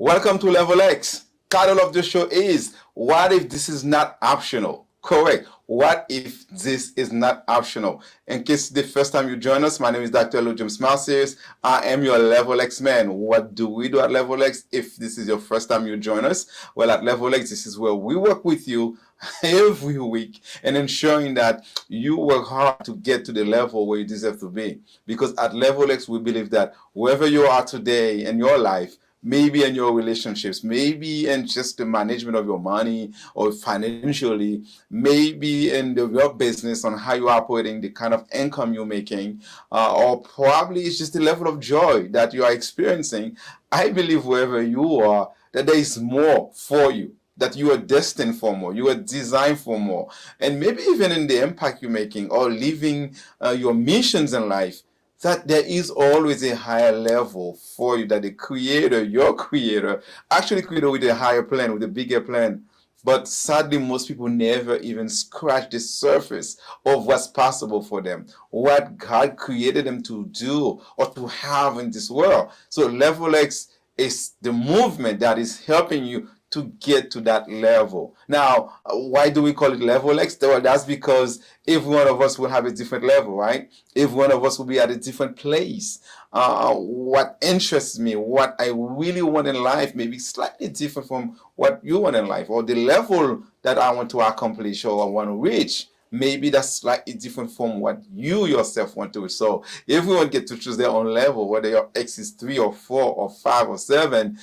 Welcome to Level X. Title of the show is What if this is not optional? Correct. What if this is not optional? In case the first time you join us, my name is Dr. Lou James Marcius. I am your Level X man. What do we do at Level X? If this is your first time you join us, well, at Level X, this is where we work with you every week and ensuring that you work hard to get to the level where you deserve to be. Because at Level X, we believe that wherever you are today in your life, maybe in your relationships, maybe in just the management of your money or financially, maybe in your business on how you're operating, the kind of income you're making, or probably it's just the level of joy that you are experiencing. I believe wherever you are, that there is more for you, that you are destined for more, you are designed for more. And maybe even in the impact you're making or living your missions in life, that there is always a higher level for you, that the creator, your creator, actually created with a higher plan, with a bigger plan. But sadly, most people never even scratch the surface of what's possible for them, what God created them to do or to have in this world. So Level X is the movement that is helping you to get to that level. Now, why do we call it Level X? Well, that's because every one of us will have a different level, right? Every one of us will be at a different place. What interests me, what I really want in life may be slightly different from what you want in life, or the level that I want to accomplish or I want to reach. Maybe that's slightly different from what you yourself want to. So everyone gets to choose their own level, whether your X is 3 or 4 or 5 or 7.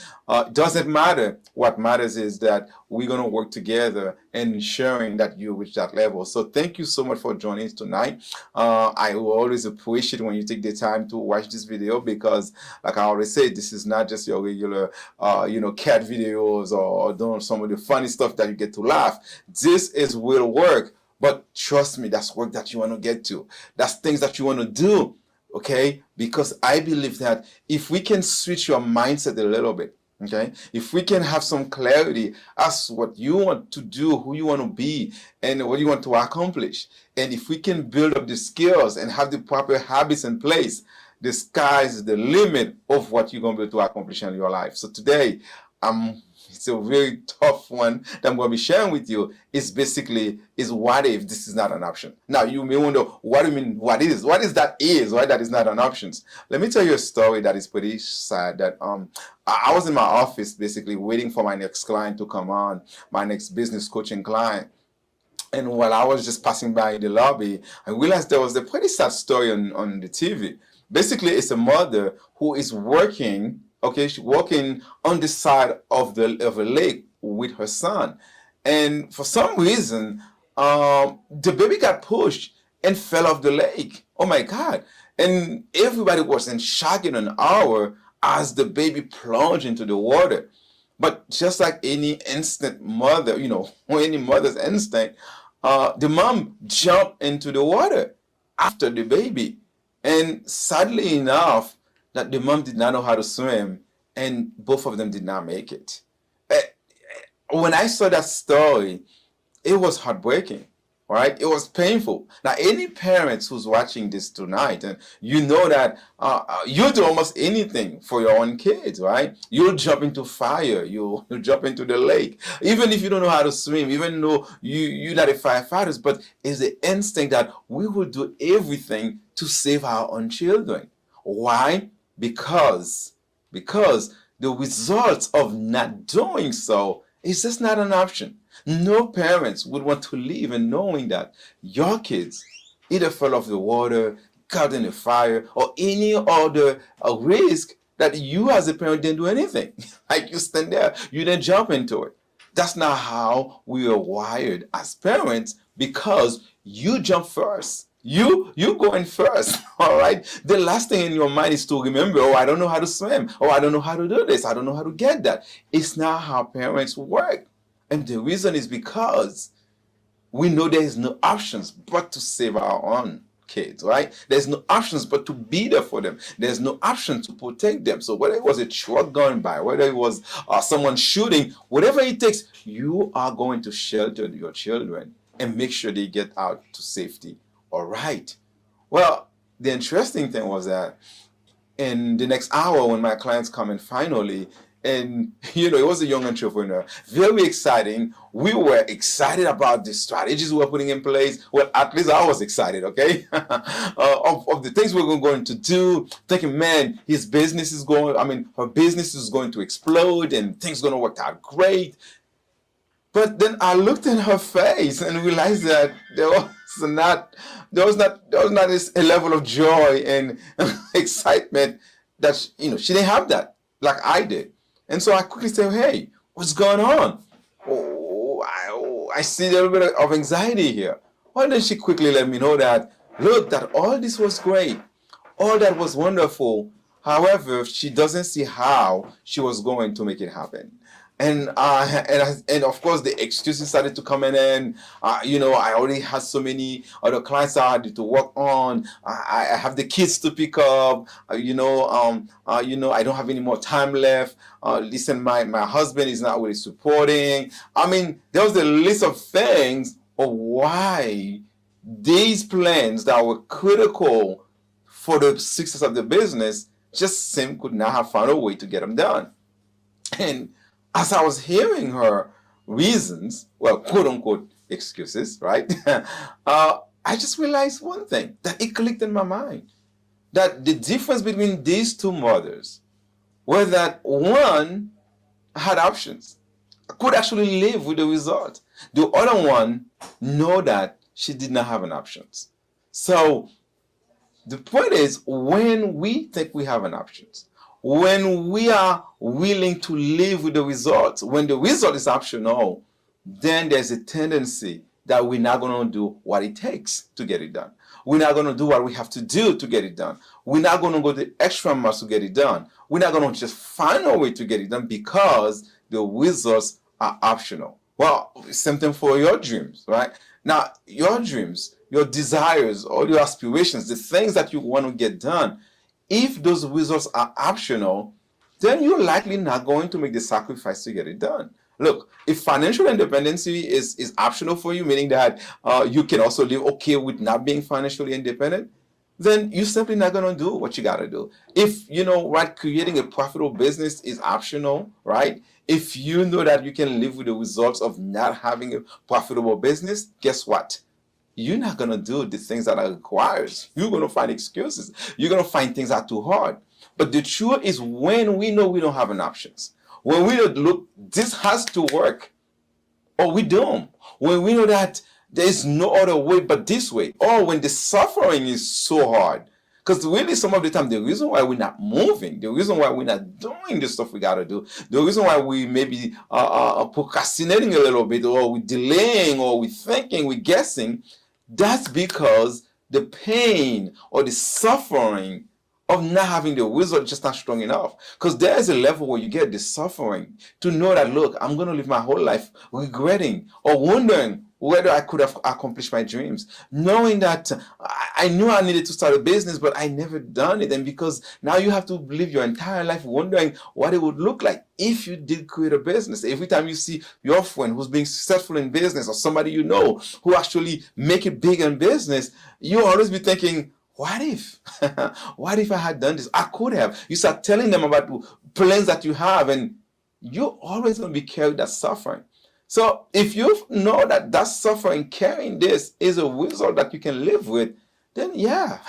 Doesn't matter. What matters is that we're going to work together and ensuring that you reach that level. So thank you so much for joining us tonight. I will always appreciate when you take the time to watch this video because, like I always say, this is not just your regular, cat videos or doing some of the funny stuff that you get to laugh. This is real work. But trust me, that's work that you want to get to. That's things that you want to do, okay? Because I believe that if we can switch your mindset a little bit, okay? If we can have some clarity as to what you want to do, who you want to be, and what you want to accomplish, and if we can build up the skills and have the proper habits in place, the sky is the limit of what you're going to be able to accomplish in your life. So today, it's a very tough one that I'm going to be sharing with you. Is what if this is not an option? Now you may wonder, what do you mean what is that is not an option? Let me tell you a story that is pretty sad. That I was in my office basically waiting for my next client to come on, my next business coaching client. And while I was just passing by the lobby, I realized there was a pretty sad story on the TV. Basically, it's a mother who is working. Okay, she's walking on the side of a lake with her son, and for some reason, the baby got pushed and fell off the lake. Oh my God! And everybody was in shock in an hour as the baby plunged into the water. But just like any instant mother, or any mother's instinct, the mom jumped into the water after the baby, and sadly enough, that the mom did not know how to swim, and both of them did not make it. When I saw that story, it was heartbreaking, right? It was painful. Now, any parents who's watching this tonight, and you know that you'll do almost anything for your own kids, right? You'll jump into fire, you'll jump into the lake, even if you don't know how to swim, even though you're not a firefighter, but it's the instinct that we will do everything to save our own children. Why? Because the results of not doing so is just not an option. No parents would want to live in knowing that your kids either fell off the water, got in a fire, or any other risk that you as a parent didn't do anything. Like you stand there, you didn't jump into it. That's not how we are wired as parents, because you jump first. You going first, all right? The last thing in your mind is to remember, oh, I don't know how to swim, oh, I don't know how to do this, I don't know how to get that. It's not how parents work. And the reason is because we know there is no options but to save our own kids, right? There's no options but to be there for them. There's no option to protect them. So whether it was a truck going by, whether it was someone shooting, whatever it takes, you are going to shelter your children and make sure they get out to safety. All right. Well, the interesting thing was that in the next hour when my clients come in finally, And it was a young entrepreneur, very exciting. We were excited about the strategies we were putting in place. Well, at least I was excited, okay, of the things we were going to do. Thinking, man, his business is going. I mean, her business is going to explode, and things are going to work out great. But then I looked in her face and realized that there was not a level of joy and excitement that she didn't have that like I did. And so I quickly said, "Hey, what's going on? I see a little bit of anxiety here." Well, then she quickly let me know that, look, that all this was great, all that was wonderful. However, she doesn't see how she was going to make it happen. And of course the excuses started to come in. I already had so many other clients I had to work on. I have the kids to pick up. I don't have any more time left. Listen, my husband is not really supporting. I mean, there was a list of things of why these plans that were critical for the success of the business just could not have found a way to get them done. And as I was hearing her reasons, well, quote unquote excuses, right? I just realized one thing, that it clicked in my mind. That the difference between these two mothers was that one had options, could actually live with the result. The other one know that she did not have an options. So the point is, when we think we have an options, when we are willing to live with the result, when the result is optional, then there's a tendency that we're not going to do what it takes to get it done. We're not going to do what we have to do to get it done. We're not going to go the extra miles to get it done. We're not going to just find a way to get it done because the results are optional. Well, same thing for your dreams, right? Now, your dreams, your desires, all your aspirations, the things that you want to get done, if those results are optional, then you're likely not going to make the sacrifice to get it done. Look, if financial independence is optional for you, meaning that you can also live okay with not being financially independent, then you're simply not going to do what you got to do. If, creating a profitable business is optional, right? If you know that you can live with the results of not having a profitable business, guess what? You're not going to do the things that are required. You're going to find excuses. You're going to find things that are too hard. But the truth is, when we know we don't have an options, when we know, look, this has to work, or we don't. When we know that there is no other way but this way, or when the suffering is so hard. Because really, some of the time, the reason why we're not moving, the reason why we're not doing the stuff we got to do, the reason why we may be procrastinating a little bit, or we're delaying, or we're thinking, we're guessing, that's because the pain or the suffering of not having the result just not strong enough. Because there's a level where you get the suffering to know that, look, I'm going to live my whole life regretting or wondering whether I could have accomplished my dreams. Knowing that I knew I needed to start a business, but I never done it. And because now you have to live your entire life wondering what it would look like if you did create a business. Every time you see your friend who's being successful in business, or somebody you know who actually make it big in business, you always be thinking, what if? What if I had done this? I could have. You start telling them about plans that you have, and you're always going to be carrying that suffering. So if you know that that suffering, carrying this, is a result that you can live with, then yeah,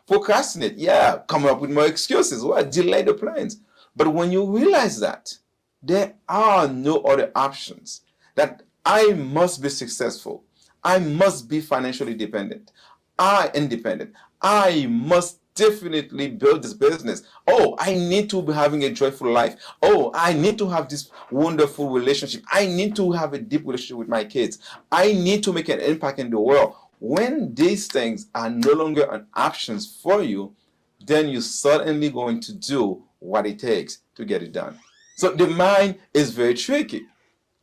procrastinate. Yeah, come up with more excuses. Well, delay the plans. But when you realize that there are no other options, that I must be successful, I must be financially independent, I must definitely build this business. Oh, I need to be having a joyful life. Oh, I need to have this wonderful relationship. I need to have a deep relationship with my kids. I need to make an impact in the world. When these things are no longer an options for you, then you're certainly going to do what it takes to get it done. So the mind is very tricky.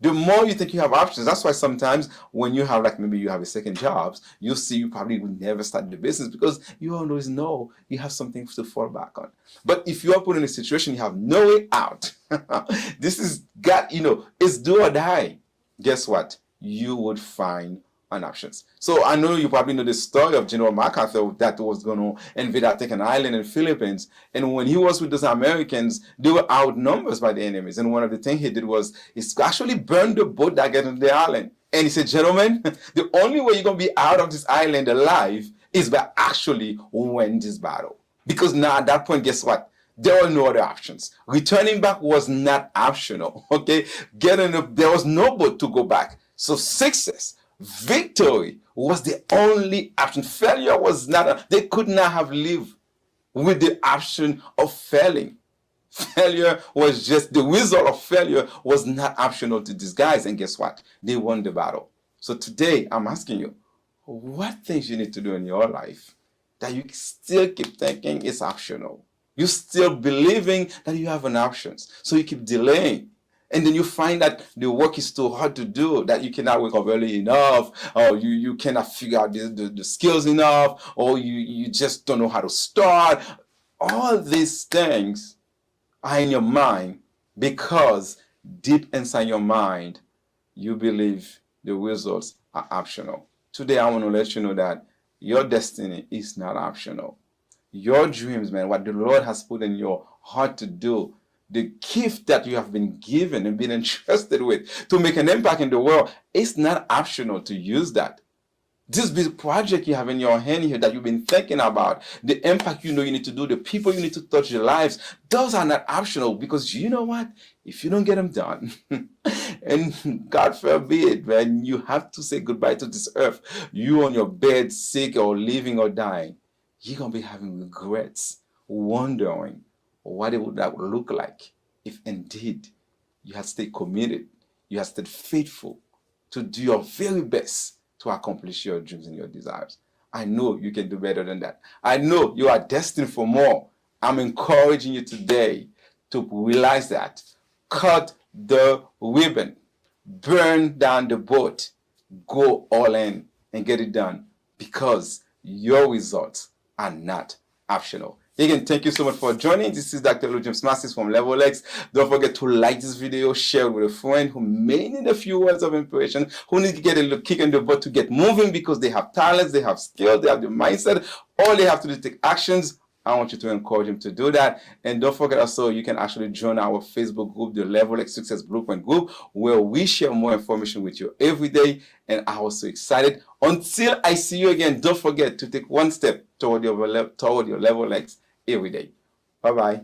The more you think you have options, that's why sometimes when you have, like, maybe you have a second job, you see you probably would never start the business because you always know you have something to fall back on. But if you are put in a situation you have no way out, this is it's do or die. Guess what? You would find an options. So I know you probably know the story of General MacArthur that was going to invade, I think, an island in the Philippines. And when he was with those Americans, they were outnumbered by the enemies. And one of the things he did was he actually burned the boat that got into the island. And he said, gentlemen, the only way you're going to be out of this island alive is by actually winning this battle. Because now at that point, guess what? There were no other options. Returning back was not optional. Okay, there was no boat to go back. So success, victory was the only option. Failure was not. They could not have lived with the option of failing. Failure was just the result of failure was not optional to these guys. And guess what? They won the battle. So today I'm asking you, what things you need to do in your life that you still keep thinking is optional? You still believing that you have an options. So you keep delaying. And then you find that the work is too hard to do, that you cannot wake up early enough, or you cannot figure out the skills enough, or you just don't know how to start. All these things are in your mind because deep inside your mind, you believe the results are optional. Today, I want to let you know that your destiny is not optional. Your dreams, man, what the Lord has put in your heart to do, the gift that you have been given and been entrusted with to make an impact in the world, it's not optional to use that. This big project you have in your hand here that you've been thinking about, the impact you know you need to do, the people you need to touch their lives, those are not optional because you know what? If you don't get them done, and God forbid, man, you have to say goodbye to this earth, you on your bed, sick or living or dying, you're going to be having regrets, wondering what it would that would look like if indeed you had stayed committed, you had stayed faithful to do your very best to accomplish your dreams and your desires. I know you can do better than that. I know you are destined for more. I'm encouraging you today to realize that. Cut the ribbon, burn down the boat, go all in and get it done because your results are not optional. Again, thank you so much for joining. This is Dr. Lou James Masters from Level X. Don't forget to like this video, share it with a friend who may need a few words of inspiration, who need to get a little kick in the butt to get moving because they have talents, they have skills, they have the mindset. All they have to do is take actions. I want you to encourage them to do that. And don't forget also, you can actually join our Facebook group, the Level X Success Blueprint Group, where we share more information with you every day. And I was so excited. Until I see you again, don't forget to take one step toward your Level X every day. Bye-bye.